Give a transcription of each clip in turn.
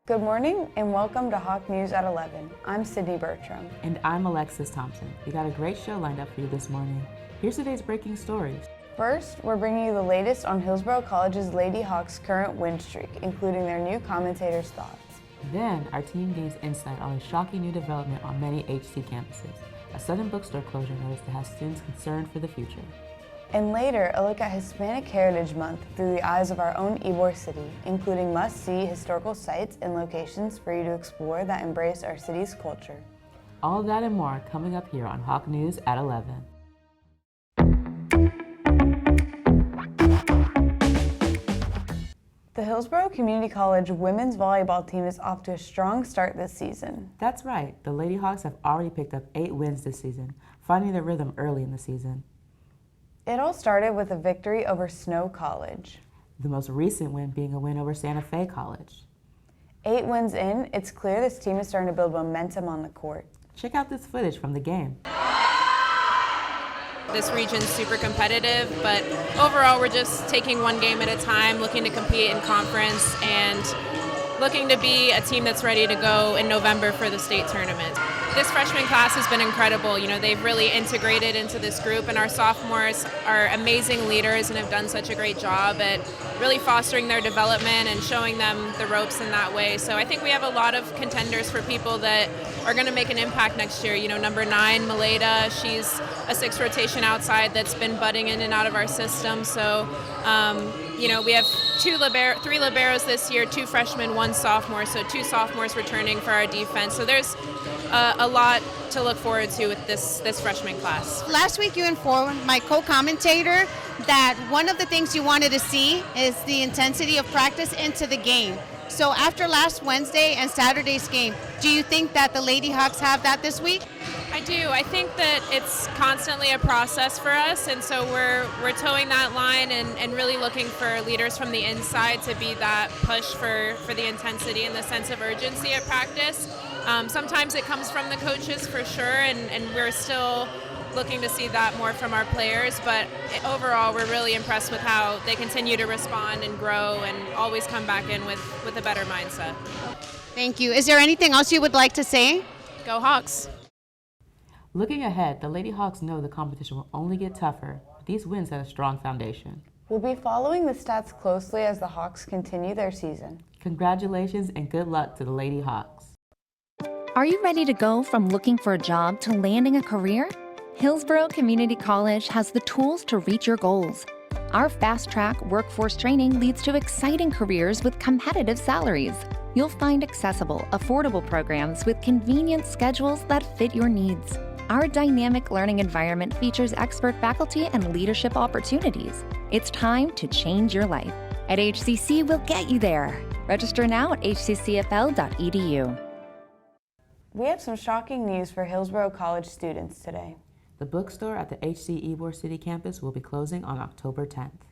Good morning and welcome to Hawk News at 11. I'm Sydney Bertram. And I'm Alexis Thompson. We got a great show lined up for you this morning. Here's today's breaking stories. First, we're bringing you the latest on Hillsborough College's Lady Hawks' current win streak, including their new commentators' thoughts. Then, our team gains insight on a shocking new development on many HC campuses, a sudden bookstore closure notice that has students concerned for the future. And later, a look at Hispanic Heritage Month through the eyes of our own Ybor City, including must-see historical sites and locations for you to explore that embrace our city's culture. All of that and more coming up here on Hawk News at 11. The Hillsborough Community College women's volleyball team is off to a strong start this season. That's right, the Lady Hawks have already picked up 8 wins this season, finding their rhythm early in the season. It all started with a victory over Snow College. The most recent win being a win over Santa Fe College. 8 wins in, it's clear this team is starting to build momentum on the court. Check out this footage from the game. This region's super competitive, but overall we're just taking one game at a time, looking to compete in conference and looking to be a team that's ready to go in November for the state tournament. This freshman class has been incredible. You know, they've really integrated into this group, and our sophomores are amazing leaders and have done such a great job at really fostering their development and showing them the ropes in that way. So I think we have a lot of contenders for people that are going to make an impact next year. You know, number 9, Maleda, she's a 6th rotation outside that's been butting in and out of our system. So, you know, we have 3 liberos this year, 2 freshmen, 1 sophomore, so 2 sophomores returning for our defense. So there's a lot to look forward to with this freshman class. Last week you informed my co-commentator that one of the things you wanted to see is the intensity of practice into the game. So after last Wednesday and Saturday's game, do you think that the Lady Hawks have that this week? I do. I think that it's constantly a process for us, and so we're towing that line and really looking for leaders from the inside to be that push for the intensity and the sense of urgency at practice. Sometimes it comes from the coaches for sure, and we're still looking to see that more from our players, but overall we're really impressed with how they continue to respond and grow and always come back in with a better mindset. Thank you. Is there anything else you would like to say? Go Hawks! Looking ahead, the Lady Hawks know the competition will only get tougher, but these wins have a strong foundation. We'll be following the stats closely as the Hawks continue their season. Congratulations and good luck to the Lady Hawks. Are you ready to go from looking for a job to landing a career? Hillsborough Community College has the tools to reach your goals. Our fast-track workforce training leads to exciting careers with competitive salaries. You'll find accessible, affordable programs with convenient schedules that fit your needs. Our dynamic learning environment features expert faculty and leadership opportunities. It's time to change your life. At HCC, we'll get you there. Register now at hccfl.edu. We have some shocking news for Hillsborough College students today. The bookstore at the HC Ybor City campus will be closing on October 10th.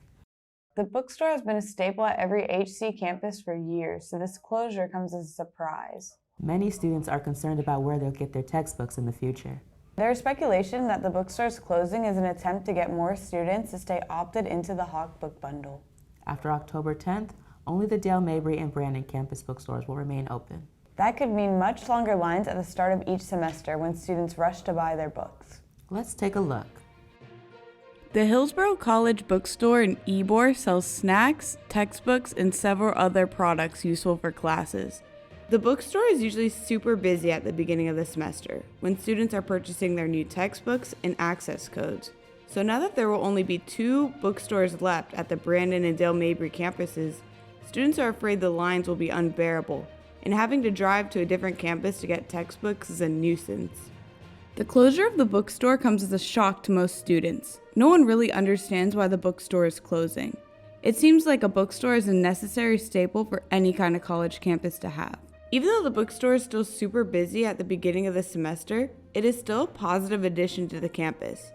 The bookstore has been a staple at every HC campus for years, so this closure comes as a surprise. Many students are concerned about where they'll get their textbooks in the future. There is speculation that the bookstore's closing is an attempt to get more students to stay opted into the Hawk Book Bundle. After October 10th, only the Dale Mabry and Brandon campus bookstores will remain open. That could mean much longer lines at the start of each semester when students rush to buy their books. Let's take a look. The Hillsborough College bookstore in Ybor sells snacks, textbooks, and several other products useful for classes. The bookstore is usually super busy at the beginning of the semester, when students are purchasing their new textbooks and access codes. So now that there will only be 2 bookstores left at the Brandon and Dale Mabry campuses, students are afraid the lines will be unbearable, and having to drive to a different campus to get textbooks is a nuisance. The closure of the bookstore comes as a shock to most students. No one really understands why the bookstore is closing. It seems like a bookstore is a necessary staple for any kind of college campus to have. Even though the bookstore is still super busy at the beginning of the semester, it is still a positive addition to the campus.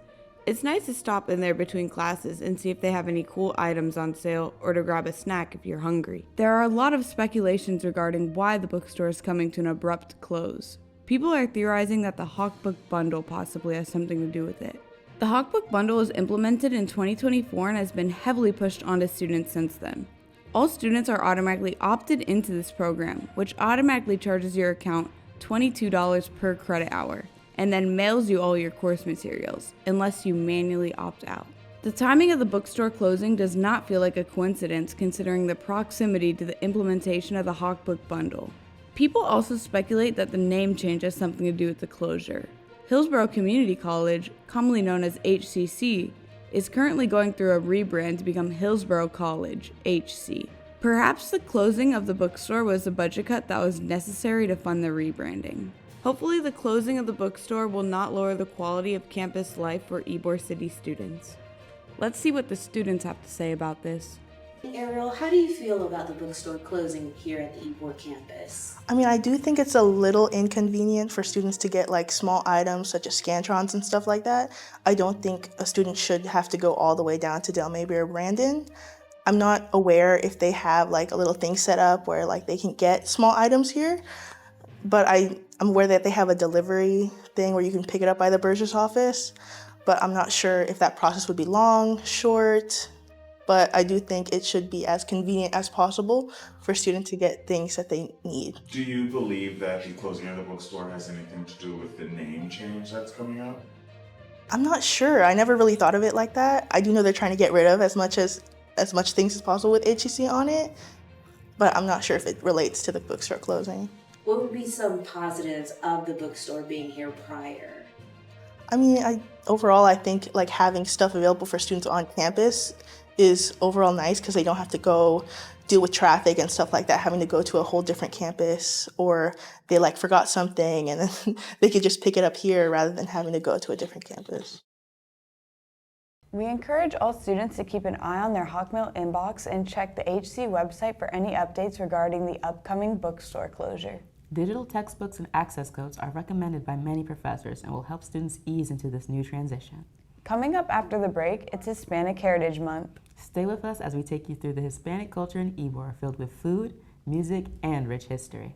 It's nice to stop in there between classes and see if they have any cool items on sale or to grab a snack if you're hungry. There are a lot of speculations regarding why the bookstore is coming to an abrupt close. People are theorizing that the Hawk Book Bundle possibly has something to do with it. The Hawk Book Bundle was implemented in 2024 and has been heavily pushed onto students since then. All students are automatically opted into this program, which automatically charges your account $22 per credit hour, and then mails you all your course materials, unless you manually opt out. The timing of the bookstore closing does not feel like a coincidence considering the proximity to the implementation of the Hawk Book Bundle. People also speculate that the name change has something to do with the closure. Hillsborough Community College, commonly known as HCC, is currently going through a rebrand to become Hillsborough College, HC. Perhaps the closing of the bookstore was a budget cut that was necessary to fund the rebranding. Hopefully the closing of the bookstore will not lower the quality of campus life for Ybor City students. Let's see what the students have to say about this. Ariel, how do you feel about the bookstore closing here at the Ybor campus? I mean, I do think it's a little inconvenient for students to get like small items such as Scantrons and stuff like that. I don't think a student should have to go all the way down to Delmaybe or Brandon. I'm not aware if they have like a little thing set up where like they can get small items here, but I'm aware that they have a delivery thing where you can pick it up by the Burgess office, but I'm not sure if that process would be long, short. But I do think it should be as convenient as possible for students to get things that they need. Do you believe that the closing of the bookstore has anything to do with the name change that's coming up? I'm not sure. I never really thought of it like that. I do know they're trying to get rid of as much things as possible with HCC on it, but I'm not sure if it relates to the bookstore closing. What would be some positives of the bookstore being here prior? I mean, overall, I think like having stuff available for students on campus is overall nice because they don't have to go deal with traffic and stuff like that, having to go to a whole different campus, or they like forgot something and then they could just pick it up here rather than having to go to a different campus. We encourage all students to keep an eye on their Hawkmail inbox and check the HC website for any updates regarding the upcoming bookstore closure. Digital textbooks and access codes are recommended by many professors and will help students ease into this new transition. Coming up after the break, it's Hispanic Heritage Month. Stay with us as we take you through the Hispanic culture in Ybor, filled with food, music, and rich history.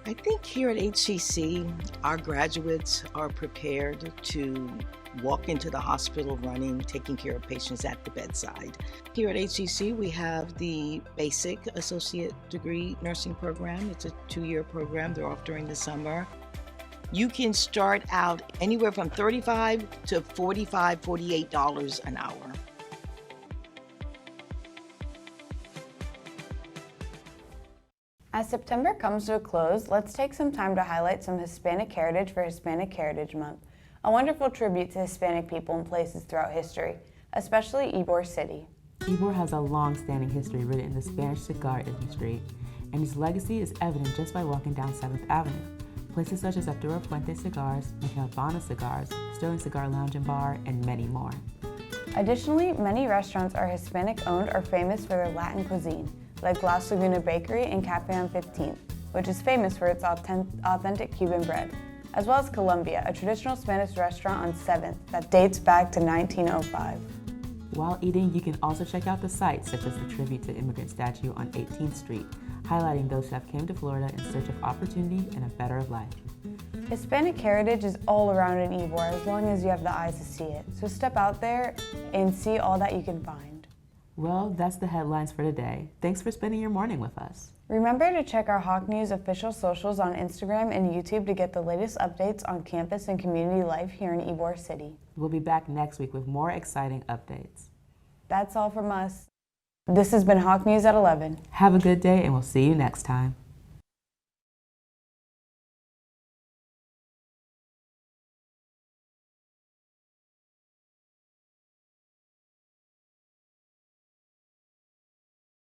I think here at HCC, our graduates are prepared to walk into the hospital running, taking care of patients at the bedside. Here at HCC, we have the basic associate degree nursing program. It's a 2-year program. They're off during the summer. You can start out anywhere from $35 to $45, $48 an hour. As September comes to a close, let's take some time to highlight some Hispanic heritage for Hispanic Heritage Month, a wonderful tribute to Hispanic people and places throughout history, especially Ybor City. Ybor has a long-standing history rooted in the Spanish cigar industry, and its legacy is evident just by walking down 7th Avenue. Places such as Arturo Fuente Cigars, Miguel Habana Cigars, Sterling Cigar Lounge and Bar, and many more. Additionally, many restaurants are Hispanic-owned or famous for their Latin cuisine, like La Laguna Bakery and Cafe on 15th, which is famous for its authentic Cuban bread, as well as Colombia, a traditional Spanish restaurant on 7th that dates back to 1905. While eating, you can also check out the sites such as the Tribute to Immigrant statue on 18th Street, highlighting those who have came to Florida in search of opportunity and a better life. Hispanic heritage is all around in Ybor as long as you have the eyes to see it. So step out there and see all that you can find. Well, that's the headlines for today. Thanks for spending your morning with us. Remember to check our Hawk News official socials on Instagram and YouTube to get the latest updates on campus and community life here in Ybor City. We'll be back next week with more exciting updates. That's all from us. This has been Hawk News at 11. Have a good day and we'll see you next time.